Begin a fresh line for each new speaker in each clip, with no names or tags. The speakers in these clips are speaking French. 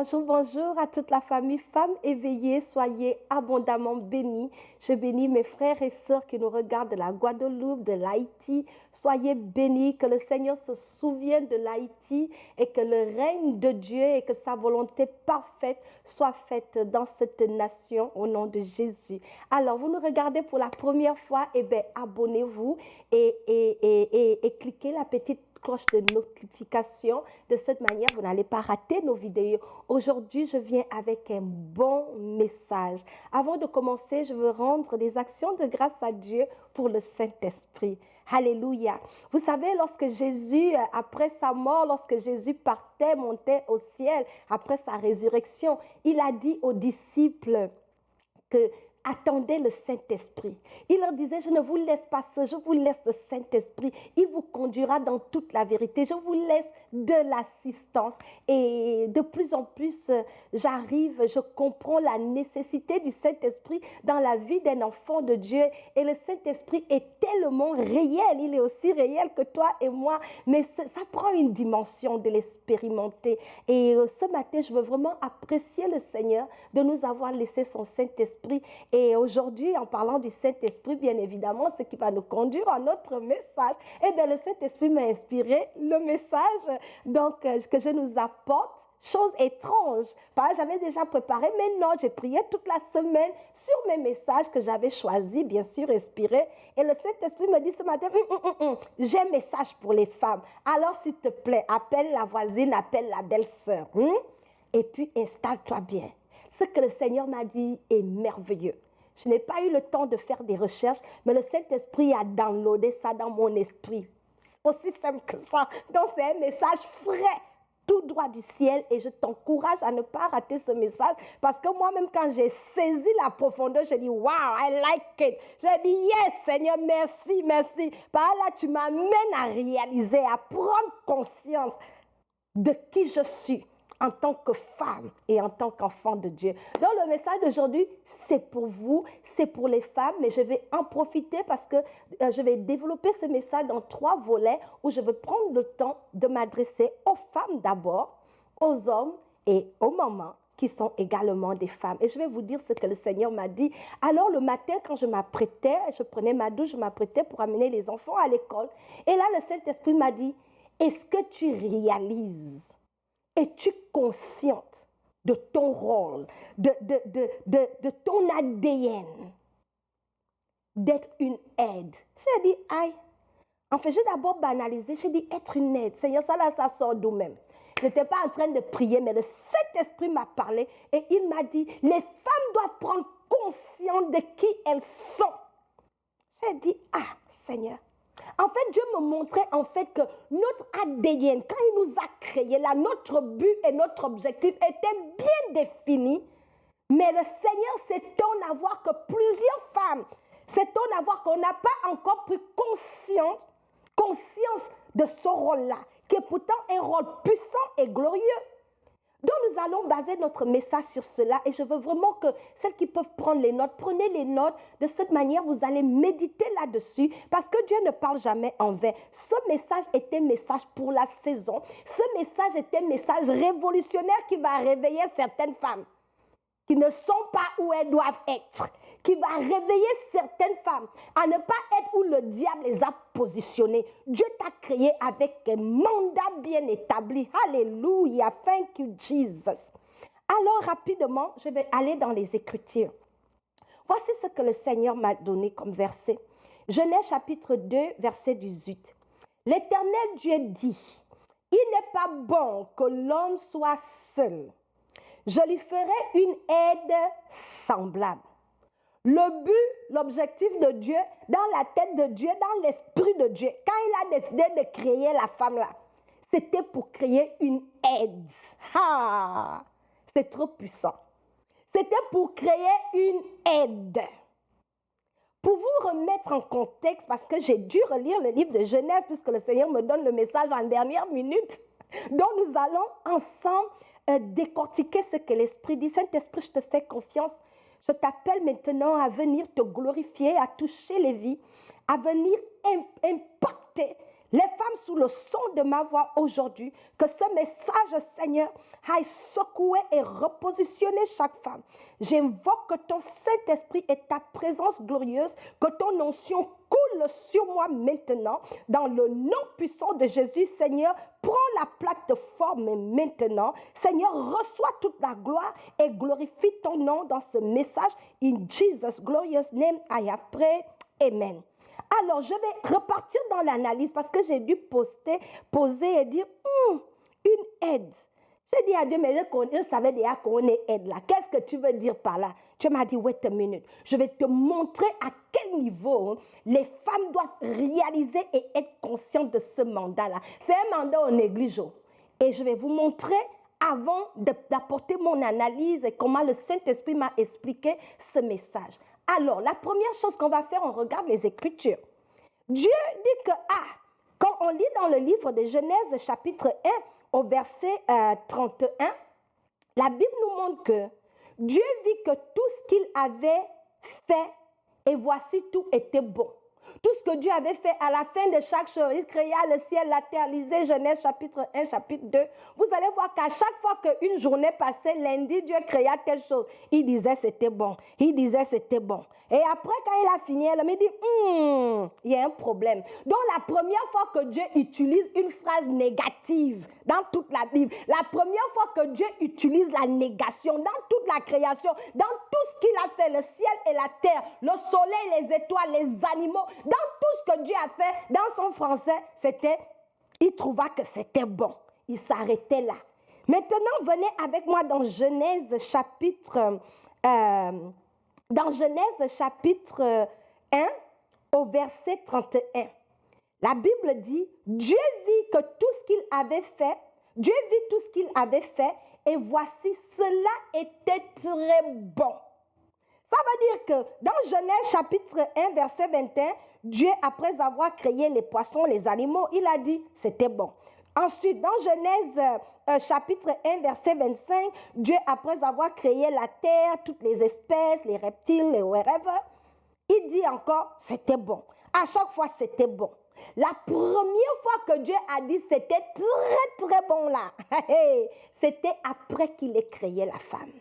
bonjour, bonjour à toute la famille Femmes éveillées. Soyez abondamment bénis. Je bénis mes frères et sœurs qui nous regardent de la Guadeloupe, de l'Haïti. Soyez bénis, que le Seigneur se souvienne de l'Haïti et que le règne de Dieu et que sa volonté parfaite soit faite dans cette nation au nom de Jésus. Alors, vous nous regardez pour la première fois, eh bien, abonnez-vous et cliquez la petite cloche de notification. De cette manière, vous n'allez pas rater nos vidéos. Aujourd'hui, je viens avec un bon message. Avant de commencer, je veux rendre des actions de grâce à Dieu pour le Saint-Esprit. Alléluia. Vous savez, lorsque Jésus, après sa mort, lorsque Jésus partait, montait au ciel, après sa résurrection, il a dit aux disciples que attendez le Saint-Esprit. Il leur disait, je ne vous laisse pas seul, je vous laisse le Saint-Esprit. Il vous conduira dans toute la vérité. Je vous laisse de l'assistance. Et de plus en plus, je comprends la nécessité du Saint-Esprit dans la vie d'un enfant de Dieu. Et le Saint-Esprit est tellement réel. Il est aussi réel que toi et moi. Mais ça prend une dimension de l'expérimenter. Et ce matin, je veux vraiment apprécier le Seigneur de nous avoir laissé son Saint-Esprit. Et aujourd'hui, en parlant du Saint-Esprit, bien évidemment, ce qui va nous conduire à notre message, eh bien, le Saint-Esprit m'a inspiré le message que je nous apporte. Chose étrange, j'avais déjà préparé, mais non, j'ai prié toute la semaine sur mes messages que j'avais choisis, bien sûr, inspirés. Et le Saint-Esprit me dit ce matin, j'ai un message pour les femmes. Alors, s'il te plaît, appelle la voisine, appelle la belle-sœur. Et puis, installe-toi bien. Ce que le Seigneur m'a dit est merveilleux. Je n'ai pas eu le temps de faire des recherches, mais le Saint-Esprit a downloadé ça dans mon esprit. C'est aussi simple que ça. Donc, c'est un message frais, tout droit du ciel. Et je t'encourage à ne pas rater ce message. Parce que moi-même, quand j'ai saisi la profondeur, j'ai dit, wow, I like it. J'ai dit, yes, Seigneur, merci, merci. Par là, tu m'amènes à réaliser, à prendre conscience de qui je suis en tant que femme et en tant qu'enfant de Dieu. Donc, le message d'aujourd'hui, c'est pour vous, c'est pour les femmes, mais je vais en profiter parce que je vais développer ce message dans 3 volets où je vais prendre le temps de m'adresser aux femmes d'abord, aux hommes et aux mamans qui sont également des femmes. Et je vais vous dire ce que le Seigneur m'a dit. Alors, le matin, quand je m'apprêtais, je prenais ma douche, je m'apprêtais pour amener les enfants à l'école. Et là, le Saint-Esprit m'a dit, est-ce que tu réalises? Es-tu consciente de ton rôle, de ton ADN, d'être une aide? J'ai dit, aïe. En fait, j'ai d'abord banalisé, j'ai dit, être une aide. Seigneur, ça sort d'où même? Je n'étais pas en train de prier, mais le Saint-Esprit m'a parlé et il m'a dit, les femmes doivent prendre conscience de qui elles sont. J'ai dit, ah, Seigneur. En fait, Dieu me montrait en fait que notre ADN, quand il nous a créés, là, notre but et notre objectif étaient bien définis. Mais le Seigneur s'étonne à voir que plusieurs femmes s'étonnent à voir qu'on n'a pas encore pris conscience de ce rôle-là, qui est pourtant un rôle puissant et glorieux. Donc, nous allons baser notre message sur cela et je veux vraiment que celles qui peuvent prendre les notes, prenez les notes. De cette manière, vous allez méditer là-dessus parce que Dieu ne parle jamais en vain. Ce message est un message pour la saison. Ce message est un message révolutionnaire qui va réveiller certaines femmes qui ne sont pas où elles doivent être, qui va réveiller certaines femmes à ne pas être où le diable les a positionnées. Dieu t'a créé avec un mandat bien établi. Alléluia, thank you Jesus. Alors rapidement, je vais aller dans les Écritures. Voici ce que le Seigneur m'a donné comme verset. Genèse chapitre 2, verset 18. L'Éternel Dieu dit, il n'est pas bon que l'homme soit seul. Je lui ferai une aide semblable. Le but, l'objectif de Dieu, dans la tête de Dieu, dans l'esprit de Dieu, quand il a décidé de créer la femme là, c'était pour créer une aide. Ah, c'est trop puissant. C'était pour créer une aide. Pour vous remettre en contexte, parce que j'ai dû relire le livre de Genèse, puisque le Seigneur me donne le message en dernière minute, donc nous allons ensemble décortiquer ce que l'Esprit dit. Saint-Esprit, je te fais confiance. Je t'appelle maintenant à venir te glorifier, à toucher les vies, à venir impacter les femmes sous le son de ma voix aujourd'hui, que ce message, Seigneur, aille secouer et repositionner chaque femme. J'invoque que ton Saint-Esprit et ta présence glorieuse, que ton onction coule sur moi maintenant, dans le nom puissant de Jésus, Seigneur, prends la plateforme maintenant. Seigneur, reçois toute la gloire et glorifie ton nom dans ce message. In Jesus' glorious name, I have prayed. Amen. Alors, je vais repartir dans l'analyse parce que j'ai dû poser et dire, une aide. J'ai dit à Dieu, mais je savais déjà qu'on est aide là. Qu'est-ce que tu veux dire par là? Dieu m'a dit, wait a minute. Je vais te montrer à quel niveau les femmes doivent réaliser et être conscientes de ce mandat-là. C'est un mandat au néglige. Et je vais vous montrer avant d'apporter mon analyse et comment le Saint-Esprit m'a expliqué ce message. Alors, la première chose qu'on va faire, on regarde les Écritures. Dieu dit que, quand on lit dans le livre de Genèse, chapitre 1, au verset 31, la Bible nous montre que Dieu vit que tout ce qu'il avait fait, et voici tout était bon. Tout ce que Dieu avait fait à la fin de chaque chose, il créa le ciel, la terre. Lisez Genèse chapitre 1, chapitre 2. Vous allez voir qu'à chaque fois qu'une journée passait, lundi, Dieu créa telle chose. Il disait c'était bon. Il disait c'était bon. Et après, quand il a fini, il me dit, il y a un problème. Donc, la première fois que Dieu utilise une phrase négative dans toute la Bible, la première fois que Dieu utilise la négation dans toute la création, dans tout ce qu'il a fait, le ciel et la terre, le soleil, les étoiles, les animaux, dans tout ce que Dieu a fait, dans son français, il trouva que c'était bon. Il s'arrêtait là. Maintenant, venez avec moi dans Genèse chapitre 1, au verset 31. La Bible dit, Dieu vit que tout ce qu'il avait fait, Dieu vit tout ce qu'il avait fait, et voici, cela était très bon. Ça veut dire que dans Genèse chapitre 1, verset 21, Dieu, après avoir créé les poissons, les animaux, il a dit, c'était bon. Ensuite, dans Genèse chapitre 1, verset 25, Dieu, après avoir créé la terre, toutes les espèces, les reptiles, les wherever, il dit encore, c'était bon. À chaque fois, c'était bon. La première fois que Dieu a dit, c'était très, très bon là, c'était après qu'il ait créé la femme.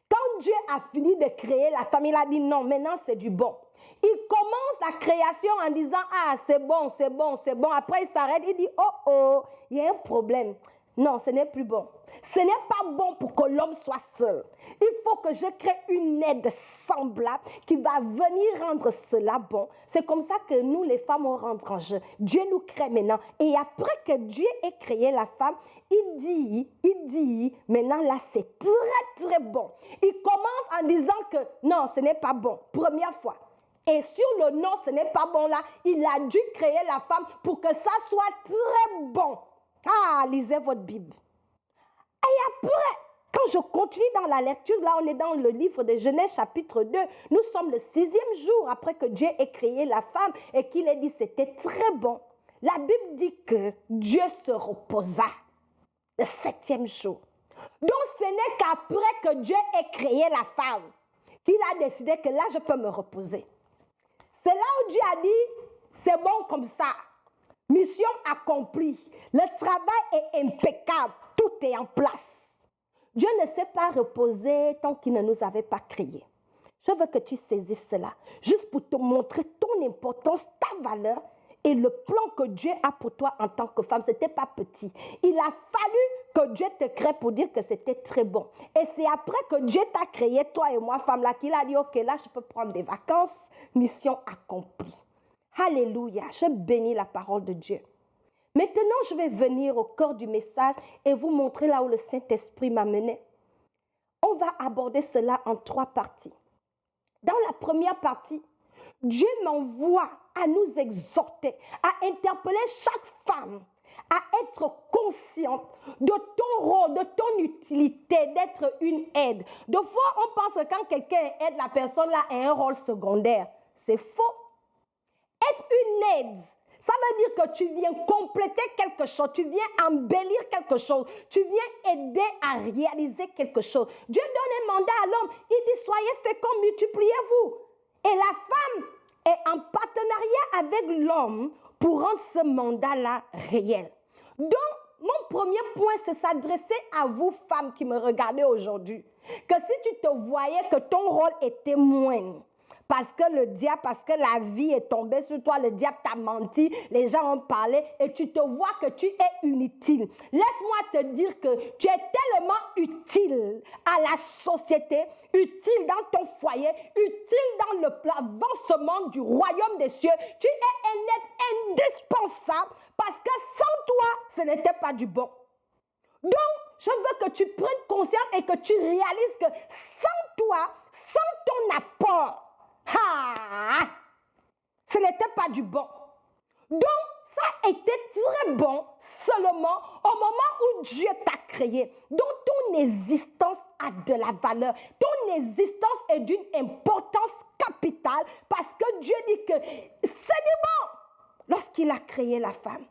Quand Dieu a fini de créer la femme, il a dit non, maintenant c'est du bon. Il commence la création en disant c'est bon, c'est bon, c'est bon. Après il s'arrête, il dit oh, il y a un problème. Non, ce n'est plus bon. Ce n'est pas bon pour que l'homme soit seul. Il faut que je crée une aide semblable qui va venir rendre cela bon. C'est comme ça que nous, les femmes, on rentre en jeu. Dieu nous crée maintenant. Et après que Dieu ait créé la femme, il dit, maintenant là, c'est très, très bon. Il commence en disant que non, ce n'est pas bon. Première fois. Et sur le non, ce n'est pas bon là, il a dû créer la femme pour que ça soit très bon. Lisez votre Bible. Et après, quand je continue dans la lecture, là on est dans le livre de Genèse chapitre 2, nous sommes le 6e jour après que Dieu ait créé la femme et qu'il ait dit c'était très bon. La Bible dit que Dieu se reposa le 7e jour. Donc ce n'est qu'après que Dieu ait créé la femme qu'il a décidé que là je peux me reposer. C'est là où Dieu a dit, c'est bon comme ça. Mission accomplie. Le travail est impeccable. Tout est en place. Dieu ne s'est pas reposé tant qu'il ne nous avait pas créés. Je veux que tu saisisses cela. Juste pour te montrer ton importance, ta valeur et le plan que Dieu a pour toi en tant que femme. Ce n'était pas petit. Il a fallu que Dieu te crée pour dire que c'était très bon. Et c'est après que Dieu t'a créé, toi et moi, femme, là, qu'il a dit, ok, là, je peux prendre des vacances. Mission accomplie. Alléluia, je bénis la parole de Dieu. Maintenant, je vais venir au cœur du message et vous montrer là où le Saint-Esprit m'a mené. On va aborder cela en 3 parties. Dans la première partie, Dieu m'envoie à nous exhorter, à interpeller chaque femme, à être consciente de ton rôle, de ton utilité, d'être une aide. De fois, on pense que quand quelqu'un aide, la personne là a un rôle secondaire. C'est faux. Être une aide, ça veut dire que tu viens compléter quelque chose, tu viens embellir quelque chose, tu viens aider à réaliser quelque chose. Dieu donne un mandat à l'homme, il dit soyez féconds, multipliez-vous. Et la femme est en partenariat avec l'homme pour rendre ce mandat-là réel. Donc, mon premier point, c'est s'adresser à vous, femmes qui me regardez aujourd'hui. Que si tu te voyais que ton rôle était moindre, parce que la vie est tombée sur toi, le diable t'a menti, les gens ont parlé et tu te vois que tu es inutile. Laisse-moi te dire que tu es tellement utile à la société, utile dans ton foyer, utile dans l'avancement du royaume des cieux. Tu es un être indispensable parce que sans toi, ce n'était pas du bon. Donc, je veux que tu prennes conscience et que tu réalises que sans toi, sans ton apport, ce n'était pas du bon. Donc, ça a été très bon seulement au moment où Dieu t'a créé. Donc, ton existence a de la valeur. Ton existence est d'une importance capitale parce que Dieu dit que c'est du bon lorsqu'il a créé la femme.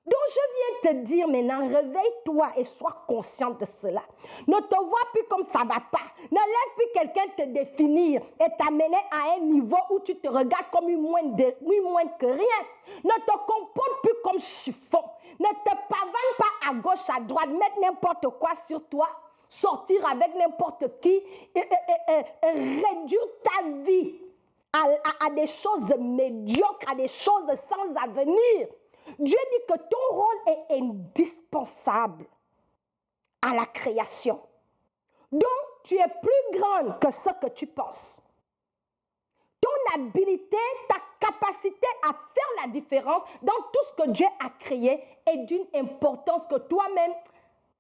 Donc, je viens te dire maintenant, réveille-toi et sois consciente de cela. Ne te vois plus comme ça ne va pas. Ne laisse plus quelqu'un te définir et t'amener à un niveau où tu te regardes comme une moins que rien. Ne te comporte plus comme chiffon. Ne te pavane pas à gauche, à droite, mettre n'importe quoi sur toi, sortir avec n'importe qui, réduire ta vie à des choses médiocres, à des choses sans avenir. Dieu dit que ton rôle est indispensable à la création. Donc, tu es plus grande que ce que tu penses. Ton habilité, ta capacité à faire la différence dans tout ce que Dieu a créé est d'une importance que toi-même,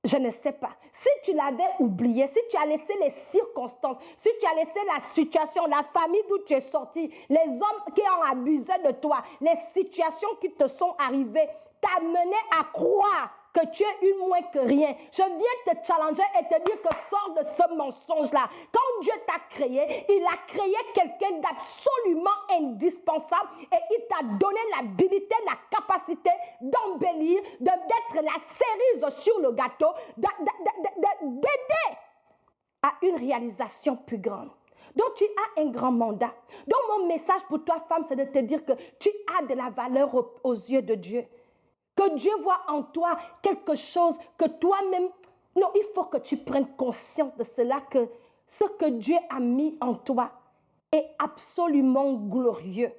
je ne sais pas. Si tu l'avais oublié, si tu as laissé les circonstances, si tu as laissé la situation, la famille d'où tu es sorti, les hommes qui ont abusé de toi, les situations qui te sont arrivées, t'amener à croire que tu es une moins que rien. Je viens te challenger et te dire que sors de ce mensonge-là. Quand Dieu t'a créé, il a créé quelqu'un d'absolument indispensable et il t'a donné l'habilité, la capacité d'embellir, d'être la cerise sur le gâteau, d'aider à une réalisation plus grande. Donc, tu as un grand mandat. Donc, mon message pour toi, femme, c'est de te dire que tu as de la valeur aux yeux de Dieu. Que Dieu voit en toi quelque chose que toi-même... Non, il faut que tu prennes conscience de cela, que ce que Dieu a mis en toi est absolument glorieux.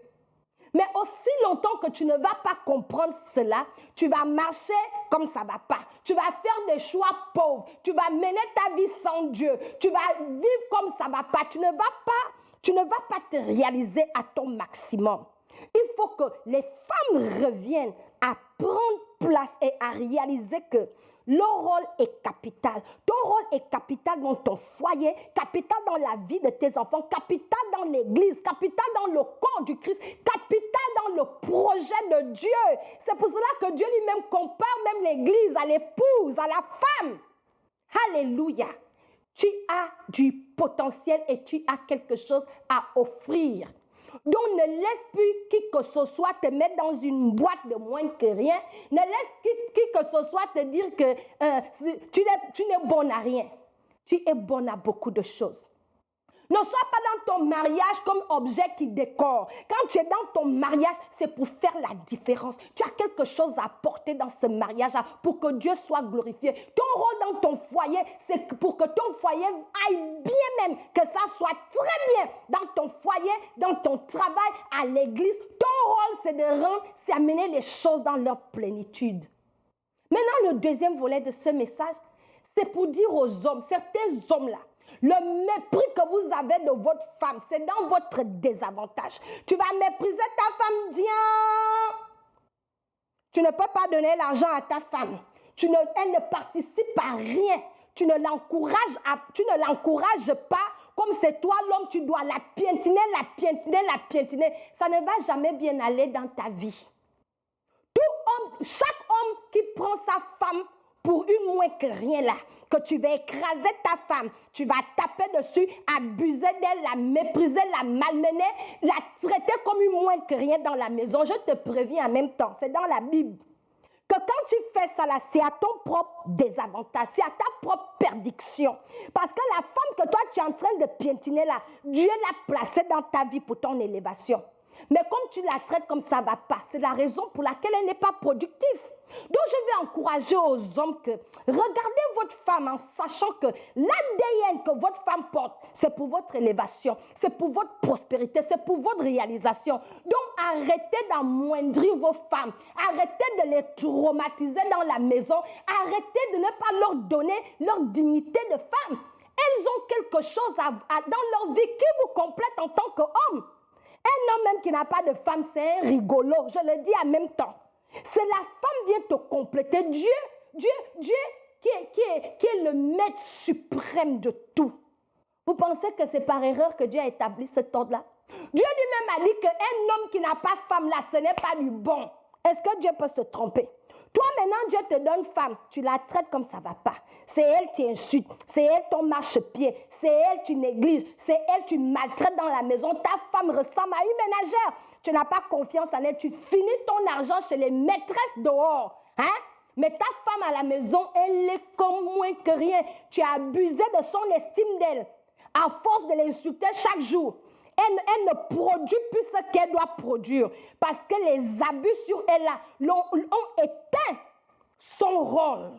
Mais aussi longtemps que tu ne vas pas comprendre cela, tu vas marcher comme ça ne va pas. Tu vas faire des choix pauvres. Tu vas mener ta vie sans Dieu. Tu vas vivre comme ça ne va pas. Tu ne vas pas te réaliser à ton maximum. Il faut que les femmes reviennent à prendre place et à réaliser que leur rôle est capital. Ton rôle est capital dans ton foyer, capital dans la vie de tes enfants, capital dans l'église, capital dans le corps du Christ, capital dans le projet de Dieu. C'est pour cela que Dieu lui-même compare même l'église à l'épouse, à la femme. Alléluia. Tu as du potentiel et tu as quelque chose à offrir. Donc, ne laisse plus qui que ce soit te mettre dans une boîte de moins que rien. Ne laisse qui que ce soit te dire que tu n'es bonne à rien. Tu es bonne à beaucoup de choses. Ne sois pas dans ton mariage comme objet qui décore. Quand tu es dans ton mariage, c'est pour faire la différence. Tu as quelque chose à apporter dans ce mariage-là pour que Dieu soit glorifié. Ton rôle dans ton foyer, c'est pour que ton foyer aille bien même, que ça soit très bien dans ton foyer, dans ton travail, à l'église. Ton rôle, c'est de rendre, c'est amener les choses dans leur plénitude. Maintenant, le deuxième volet de ce message, c'est pour dire aux hommes, certains hommes-là, le mépris que vous avez de votre femme, c'est dans votre désavantage. Tu vas mépriser ta femme, viens. Tu ne peux pas donner l'argent à ta femme. Elle ne participe à rien. Tu ne l'encourages pas. Comme c'est toi l'homme, tu dois la piétiner. Ça ne va jamais bien aller dans ta vie. Chaque homme qui prend sa femme pour une moins que rien là, que tu vas écraser ta femme, tu vas taper dessus, abuser d'elle, la mépriser, la malmener, la traiter comme une moins que rien dans la maison. Je te préviens en même temps, c'est dans la Bible. Que quand tu fais ça là, c'est à ton propre désavantage, c'est à ta propre perdition. Parce que la femme que toi tu es en train de piétiner là, Dieu l'a placée dans ta vie pour ton élévation. Mais comme tu la traites comme ça ne va pas, c'est la raison pour laquelle elle n'est pas productive. Donc, je vais encourager aux hommes que regardez votre femme en sachant que l'ADN que votre femme porte, c'est pour votre élévation, c'est pour votre prospérité, c'est pour votre réalisation. Donc, arrêtez d'amoindrir vos femmes, arrêtez de les traumatiser dans la maison, arrêtez de ne pas leur donner leur dignité de femme. Elles ont quelque chose dans leur vie qui vous complète en tant qu'homme. Un homme même qui n'a pas de femme, c'est un rigolo, je le dis en même temps. C'est la femme vient te compléter. Dieu qui est le maître suprême de tout. Vous pensez que c'est par erreur que Dieu a établi cet ordre-là? Dieu lui-même a dit qu'un homme qui n'a pas de femme là, ce n'est pas du bon. Est-ce que Dieu peut se tromper? Toi maintenant, Dieu te donne femme, tu la traites comme ça ne va pas. C'est elle qui insulte, c'est elle ton marche-pied, c'est elle tu négliges, c'est elle tu maltraites dans la maison. Ta femme ressemble à une ménagère. Tu n'as pas confiance en elle, tu finis ton argent chez les maîtresses dehors. Hein? Mais ta femme à la maison, elle est comme moins que rien. Tu as abusé de son estime d'elle, à force de l'insulter chaque jour. Elle ne produit plus ce qu'elle doit produire parce que les abus sur elle ont éteint son rôle.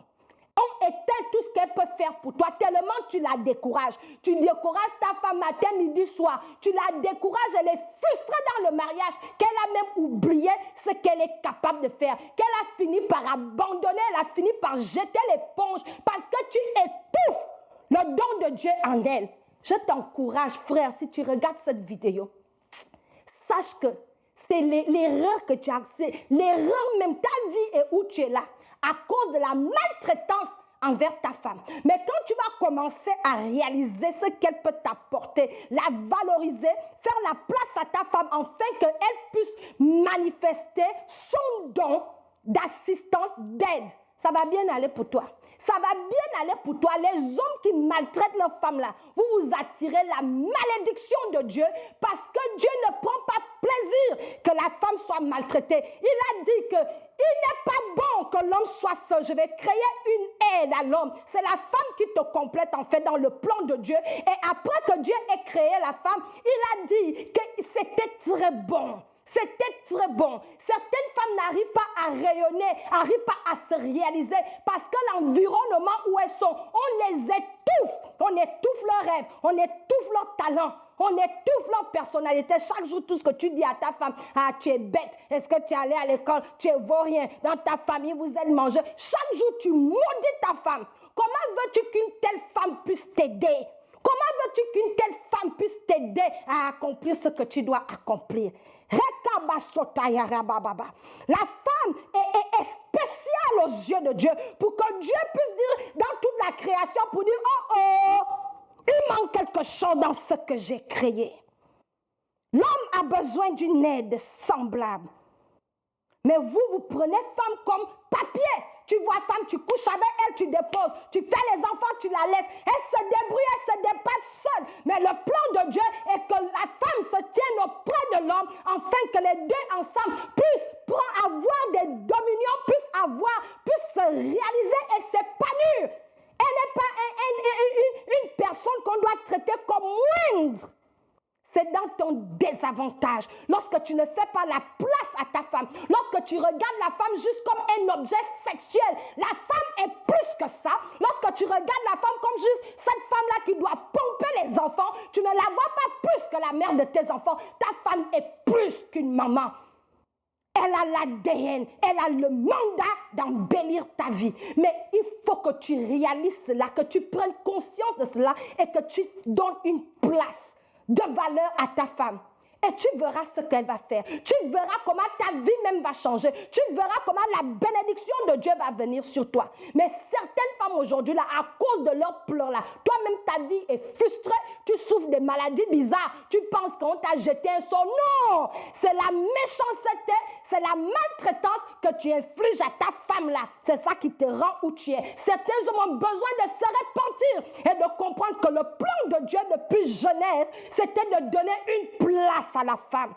On éteint tout ce qu'elle peut faire pour toi, tellement tu la décourages. Tu décourages ta femme matin, midi, soir. Tu la décourages, elle est frustrée dans le mariage, qu'elle a même oublié ce qu'elle est capable de faire, qu'elle a fini par abandonner, elle a fini par jeter l'éponge parce que tu étouffes le don de Dieu en elle. Je t'encourage, frère, si tu regardes cette vidéo, sache que c'est l'erreur que tu as, c'est l'erreur même, ta vie est où tu es là, à cause de la maltraitance envers ta femme. Mais quand tu vas commencer à réaliser ce qu'elle peut t'apporter, la valoriser, faire la place à ta femme, afin qu'elle puisse manifester son don d'assistante, d'aide, ça va bien aller pour toi. Ça va bien aller pour toi. Les hommes qui maltraitent leurs femmes là, vous vous attirez la malédiction de Dieu parce que Dieu ne prend pas plaisir que la femme soit maltraitée. Il a dit que il n'est pas bon que l'homme soit seul. Je vais créer une aide à l'homme. C'est la femme qui te complète en fait dans le plan de Dieu. Et après que Dieu ait créé la femme, il a dit que c'était très bon. C'était très bon. Certaines femmes n'arrivent pas à rayonner, n'arrivent pas à se réaliser parce que l'environnement où elles sont, on les étouffe. On étouffe leurs rêves, on étouffe leurs talents, on étouffe leur personnalité. Chaque jour, tout ce que tu dis à ta femme, ah, tu es bête, est-ce que tu es allé à l'école, tu es vaurien, dans ta famille, vous êtes mangé. Chaque jour, tu maudis ta femme. Comment veux-tu qu'une telle femme puisse t'aider? Comment veux-tu qu'une telle femme puisse t'aider à accomplir ce que tu dois accomplir? La femme est spéciale aux yeux de Dieu pour que Dieu puisse dire dans toute la création, pour dire, oh, il manque quelque chose dans ce que j'ai créé. L'homme a besoin d'une aide semblable. Mais vous prenez femme comme papier. Tu vois femme, tu couches avec elle, tu déposes. Tu fais les enfants, tu la laisses. Elle se débrouille, elle se débatte seule. Mais le plan de Dieu est que la femme se tienne auprès de l'homme afin que les deux ensemble puissent avoir des dominions, puissent se réaliser et s'épanouir. Elle n'est pas une personne qu'on doit traiter comme moindre. C'est dans ton désavantage. Lorsque tu ne fais pas la place à ta femme, lorsque tu regardes la femme juste comme un objet sexuel, la femme est plus que ça. Lorsque tu regardes la femme comme juste cette femme-là qui doit pomper les enfants, tu ne la vois pas plus que la mère de tes enfants. Ta femme est plus qu'une maman. Elle a l'ADN, elle a le mandat d'embellir ta vie. Mais il faut que tu réalises cela, que tu prennes conscience de cela et que tu donnes une place de valeur à ta femme. Et tu verras ce qu'elle va faire. Tu verras comment ta vie même va changer. Tu verras comment la bénédiction de Dieu va venir sur toi. Mais certaines femmes aujourd'hui, là, à cause de leurs pleurs, là, toi-même ta vie est frustrée. Tu souffres de maladies bizarres. Tu penses qu'on t'a jeté un sort. Non! C'est la méchanceté, c'est la maltraitance que tu infliges à ta femme là. C'est ça qui te rend où tu es. Certains hommes ont besoin de se repentir et de comprendre que le plan de Dieu depuis jeunesse, c'était de donner une place à la femme,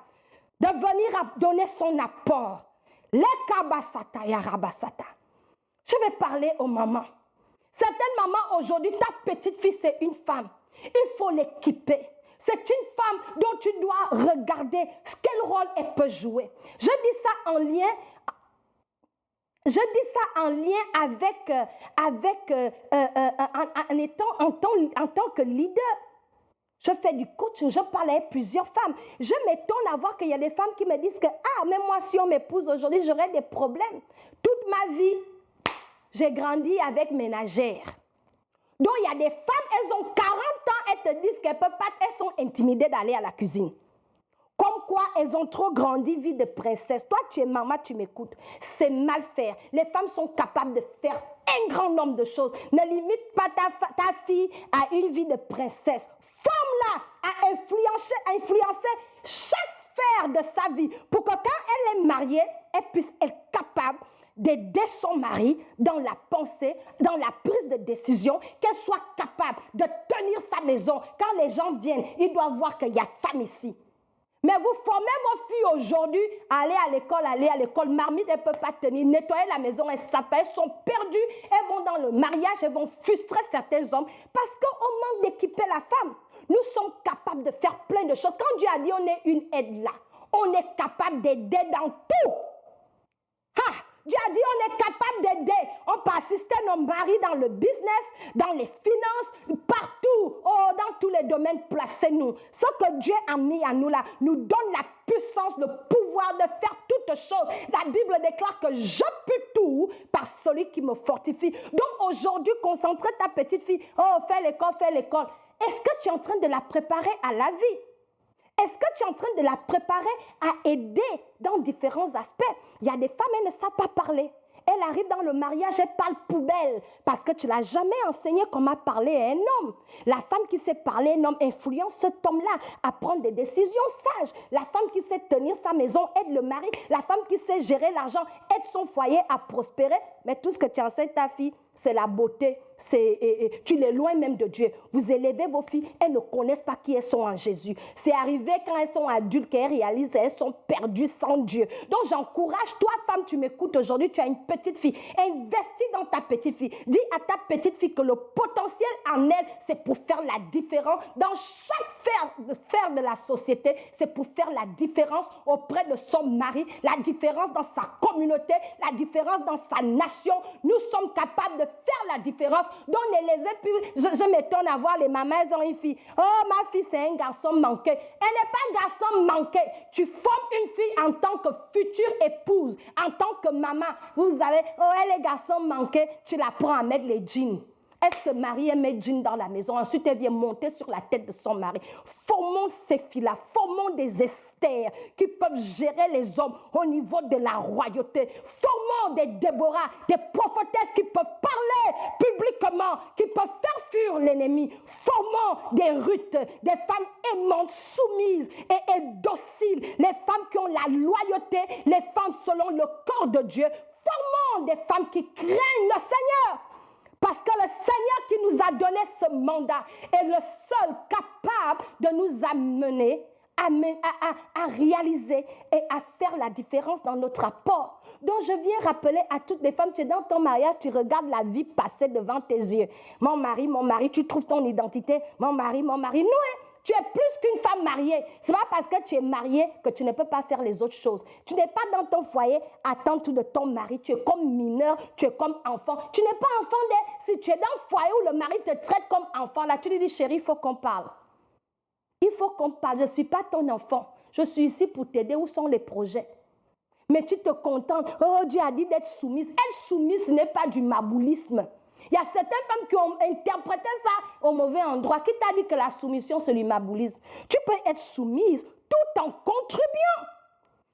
de venir donner son apport. Je vais parler aux mamans. Certaines mamans aujourd'hui, ta petite fille c'est une femme. Il faut l'équiper. C'est une femme dont Donc, tu dois regarder quel rôle elle peut jouer. Je dis ça en lien en tant que leader. Je fais du coaching, je parle avec plusieurs femmes. Je m'étonne à voir qu'il y a des femmes qui me disent que, même moi, si on m'épouse aujourd'hui, j'aurai des problèmes. Toute ma vie, j'ai grandi avec ménagères. Donc, il y a des femmes, elles ont 40 ans, elles te disent qu'elles peuvent pas, elles sont intimidées d'aller à la cuisine. Comme quoi, elles ont trop grandi, vie de princesse. Toi, tu es maman, tu m'écoutes. C'est mal faire. Les femmes sont capables de faire un grand nombre de choses. Ne limite pas ta fille à une vie de princesse. Forme-la à influencer chaque sphère de sa vie pour que quand elle est mariée, elle puisse être capable d'aider son mari dans la pensée, dans la prise de décision, qu'elle soit capable de tenir sa maison. Quand les gens viennent, ils doivent voir qu'il y a femme ici. Mais vous formez vos filles aujourd'hui à aller à l'école. Marmite, elles ne peuvent pas tenir. Nettoyer la maison, elles s'appellent, elles sont perdues. Elles vont dans le mariage, elles vont frustrer certains hommes parce qu'on manque d'équiper la femme. Nous sommes capables de faire plein de choses. Quand Dieu a dit on est une aide là, on est capable d'aider dans tout. Dieu a dit on est capable d'aider. On peut assister nos maris dans le business, dans les finances, partout, dans tous les domaines, placez-nous. Ce que Dieu a mis à nous là, nous donne la puissance, le pouvoir de faire toutes choses. La Bible déclare que je peux tout par celui qui me fortifie. Donc aujourd'hui, concentre ta petite fille. Fais l'école. Est-ce que tu es en train de la préparer à la vie? Est-ce que tu es en train de la préparer à aider dans différents aspects? Il y a des femmes, elles ne savent pas parler. Elle arrive dans le mariage, elle parle poubelle parce que tu ne l'as jamais enseigné comment parler à un homme. La femme qui sait parler à un homme influence cet homme-là à prendre des décisions sages. La femme qui sait tenir sa maison aide le mari. La femme qui sait gérer l'argent aide son foyer à prospérer. Mais tout ce que tu enseignes ta fille, c'est la beauté. Tu l'éloignes même de Dieu. Vous élevez vos filles, elles ne connaissent pas qui elles sont en Jésus. C'est arrivé quand elles sont adultes qu'elles réalisent qu'elles sont perdues sans Dieu. Donc j'encourage, toi femme, tu m'écoutes aujourd'hui, tu as une petite fille. Investis dans ta petite fille. Dis à ta petite fille que le potentiel en elle, c'est pour faire la différence. Dans chaque sphère de la société, c'est pour faire la différence auprès de son mari, la différence dans sa communauté, la différence dans sa nation. Nous sommes capables de faire la différence. Donc, je m'étonne à voir les mamans, elles ont une fille. Ma fille, c'est un garçon manqué. Elle n'est pas garçon manqué. Tu formes une fille en tant que future épouse, en tant que maman. Vous avez, elle est garçon manqué, tu la prends à mettre les jeans. Elle se marie, elle met jeans dans la maison. Ensuite, elle vient monter sur la tête de son mari. Formons ces filles-là. Formons des Esther qui peuvent gérer les hommes au niveau de la royauté. Formons des Déborah, des prophétesses qui peuvent parler publiquement, qui peuvent faire fuir l'ennemi. Formons des Ruth, des femmes aimantes, soumises et dociles. Les femmes qui ont la loyauté, les femmes selon le corps de Dieu. Formons des femmes qui craignent le Seigneur. Parce que le Seigneur qui nous a donné ce mandat est le seul capable de nous amener à réaliser et à faire la différence dans notre rapport. Donc je viens rappeler à toutes les femmes, tu es dans ton mariage, tu regardes la vie passer devant tes yeux. Mon mari, tu trouves ton identité. Mon mari, non, tu es plus qu'une femme mariée. Ce n'est pas parce que tu es mariée que tu ne peux pas faire les autres choses. Tu n'es pas dans ton foyer, attends tout de ton mari. Tu es comme mineur, tu es comme enfant. Tu n'es pas enfant. Si tu es dans le foyer où le mari te traite comme enfant, là tu lui dis, chérie, il faut qu'on parle. Il faut qu'on parle. Je ne suis pas ton enfant. Je suis ici pour t'aider. Où sont les projets? Mais tu te contentes. Dieu a dit d'être soumise. Être soumise, ce n'est pas du maboulisme. Il y a certaines femmes qui ont interprété ça au mauvais endroit. Qui t'a dit que la soumission, c'est l'immobilisme? Tu peux être soumise tout en contribuant.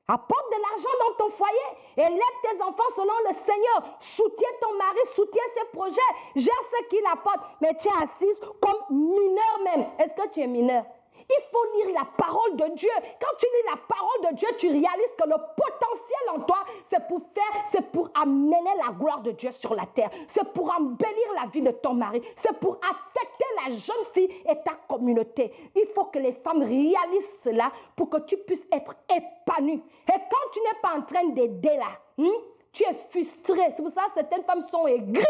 Apporte de l'argent dans ton foyer. Élève tes enfants selon le Seigneur. Soutiens ton mari, soutiens ses projets. Gère ce qu'il apporte. Mais tu es assise comme mineur même. Est-ce que tu es mineur? Il faut lire la parole de Dieu. Quand tu lis la parole de Dieu, tu réalises que le potentiel en toi, c'est pour amener la gloire de Dieu sur la terre. C'est pour embellir la vie de ton mari. C'est pour affecter la jeune fille et ta communauté. Il faut que les femmes réalisent cela pour que tu puisses être épanouie. Et quand tu n'es pas en train d'aider là, tu es frustré. C'est pour ça que certaines femmes sont aigries.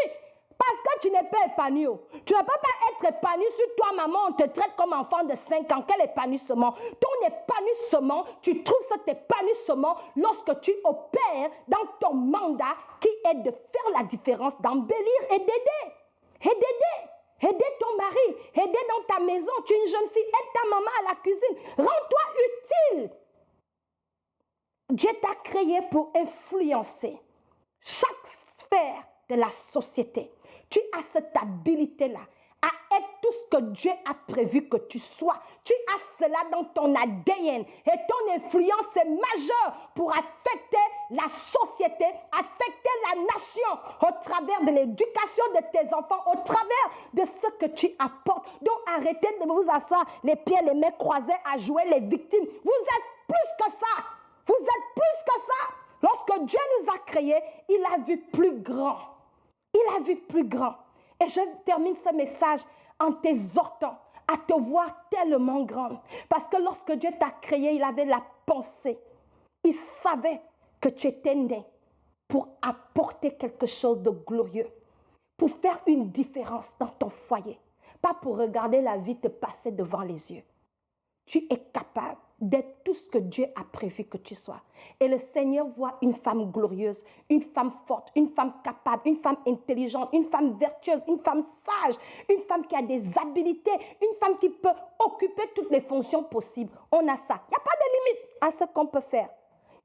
Parce que tu n'es pas épanoui. Tu ne peux pas être épanoui si toi, maman, on te traite comme enfant de 5 ans. Quel épanouissement? Ton épanouissement, tu trouves cet épanouissement lorsque tu opères dans ton mandat qui est de faire la différence, d'embellir et d'aider. Et d'aider. Aider ton mari, aider dans ta maison. Tu es une jeune fille, aide ta maman à la cuisine. Rends-toi utile. Dieu t'a créé pour influencer chaque sphère de la société. Tu as cette habilité-là à être tout ce que Dieu a prévu que tu sois. Tu as cela dans ton ADN et ton influence est majeure pour affecter la société, affecter la nation au travers de l'éducation de tes enfants, au travers de ce que tu apportes. Donc arrêtez de vous asseoir les pieds, les mains croisés à jouer les victimes. Vous êtes plus que ça. Vous êtes plus que ça. Lorsque Dieu nous a créés, il a vu plus grand. Il a vu plus grand. Et je termine ce message en t'exhortant à te voir tellement grande. Parce que lorsque Dieu t'a créé, il avait la pensée. Il savait que tu étais né pour apporter quelque chose de glorieux, pour faire une différence dans ton foyer, pas pour regarder la vie te passer devant les yeux. Tu es capable d'être tout ce que Dieu a prévu que tu sois. Et le Seigneur voit une femme glorieuse, une femme forte, une femme capable, une femme intelligente, une femme vertueuse, une femme sage, une femme qui a des habilités, une femme qui peut occuper toutes les fonctions possibles. On a ça. Il n'y a pas de limite à ce qu'on peut faire.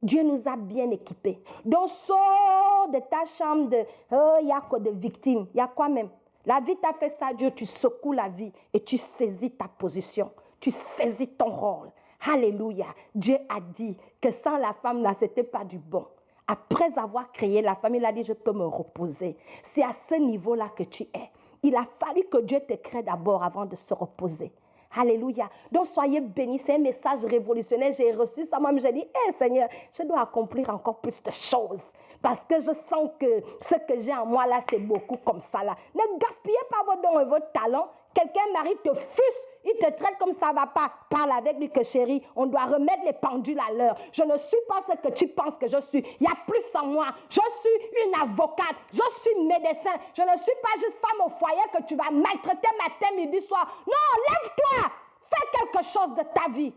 Dieu nous a bien équipés. Donc, sors de ta chambre de « oh, il y a quoi de victime ?» Il y a quoi même? La vie t'a fait ça, Dieu, tu secoues la vie et tu saisis ta position. Tu saisis ton rôle. Alléluia. Dieu a dit que sans la femme, là, ce n'était pas du bon. Après avoir créé la femme, il a dit, je peux me reposer. C'est à ce niveau-là que tu es. Il a fallu que Dieu te crée d'abord avant de se reposer. Alléluia. Donc, soyez bénis. C'est un message révolutionnaire. J'ai reçu ça. Moi, j'ai dit, Seigneur, je dois accomplir encore plus de choses. Parce que je sens que ce que j'ai en moi, là, c'est beaucoup comme ça, là. Ne gaspillez pas vos dons et vos talents. Quelqu'un, Marie, te fuse. Il te traite comme ça va pas. Parle avec lui que chérie, on doit remettre les pendules à l'heure. Je ne suis pas ce que tu penses que je suis. Il y a plus en moi. Je suis une avocate. Je suis médecin. Je ne suis pas juste femme au foyer que tu vas maltraiter matin, midi, soir. Non, lève-toi. Fais quelque chose de ta vie.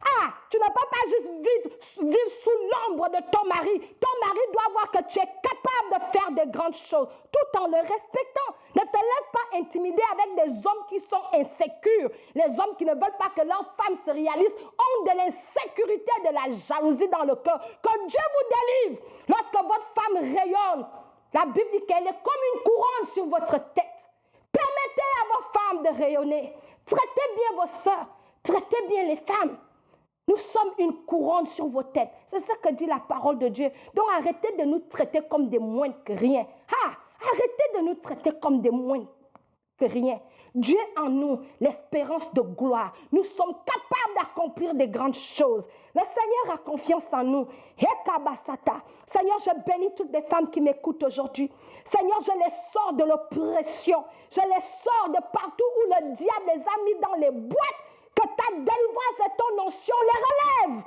Ah, tu ne peux pas juste vivre sous l'ombre de ton mari. Ton mari doit voir que tu es capable de faire de grandes choses tout en le respectant. Ne te laisse pas intimider avec des hommes qui sont insécures. Les hommes qui ne veulent pas que leur femme se réalise ont de l'insécurité, de la jalousie dans le cœur. Que Dieu vous délivre. Lorsque votre femme rayonne, la Bible dit qu'elle est comme une couronne sur votre tête. Permettez à vos femmes de rayonner. Traitez bien vos sœurs. Traitez bien les femmes. Nous sommes une couronne sur vos têtes. C'est ça que dit la parole de Dieu. Donc arrêtez de nous traiter comme des moins que rien. Arrêtez de nous traiter comme des moins que rien. Dieu en nous, l'espérance de gloire. Nous sommes capables d'accomplir des grandes choses. Le Seigneur a confiance en nous. Seigneur, je bénis toutes les femmes qui m'écoutent aujourd'hui. Seigneur, je les sors de l'oppression. Je les sors de partout où le diable les a mis dans les boîtes. Que ta délivrance et ton onction les relève.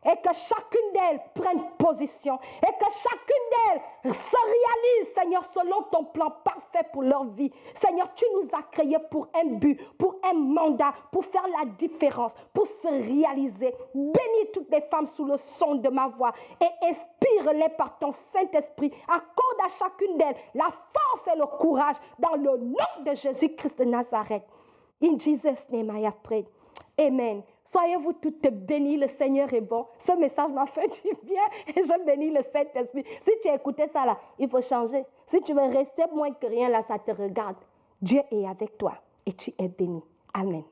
Et que chacune d'elles prenne position. Et que chacune d'elles se réalise, Seigneur, selon ton plan parfait pour leur vie. Seigneur, tu nous as créés pour un but, pour un mandat, pour faire la différence, pour se réaliser. Bénis toutes les femmes sous le son de ma voix et inspire-les par ton Saint-Esprit. Accorde à chacune d'elles la force et le courage dans le nom de Jésus-Christ de Nazareth. In Jesus' name I have prayed. Amen. Soyez-vous toutes bénies, le Seigneur est bon. Ce message m'a fait du bien et je bénis le Saint-Esprit. Si tu as écouté ça là, il faut changer. Si tu veux rester moins que rien là, ça te regarde. Dieu est avec toi et tu es béni. Amen.